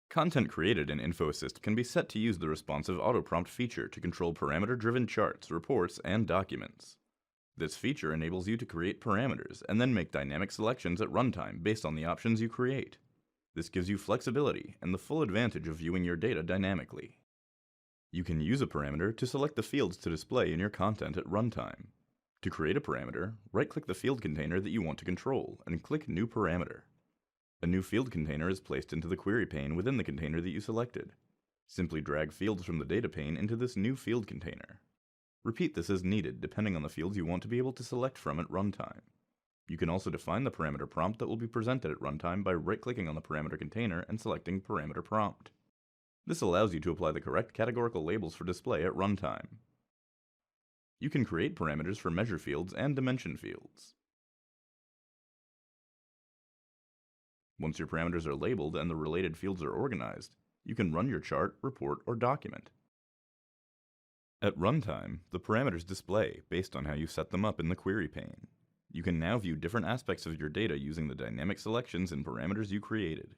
Content created in InfoAssist can be set to use the responsive auto-prompt feature to control parameter-driven charts, reports, and documents. This feature enables you to create parameters and then make dynamic selections at runtime based on the options you create. This gives you flexibility and the full advantage of viewing your data dynamically. You can use a parameter to select the fields to display in your content at runtime. To create a parameter, right-click the field container that you want to control and click New Parameter. A new field container is placed into the query pane within the container that you selected. Simply drag fields from the data pane into this new field container. Repeat this as needed depending on the fields you want to be able to select from at runtime. You can also define the parameter prompt that will be presented at runtime by right-clicking on the parameter container and selecting Parameter Prompt. This allows you to apply the correct categorical labels for display at runtime. You can create parameters for measure fields and dimension fields. Once your parameters are labeled and the related fields are organized, you can run your chart, report, or document. At runtime, the parameters display based on how you set them up in the query pane. You can now view different aspects of your data using the dynamic selections and parameters you created.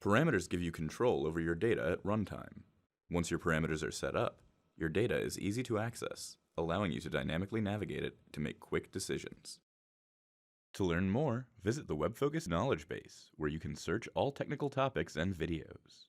Parameters give you control over your data at runtime. Once your parameters are set up, your data is easy to access, allowing you to dynamically navigate it to make quick decisions. To learn more, visit the WebFocus knowledge base, where you can search all technical topics and videos.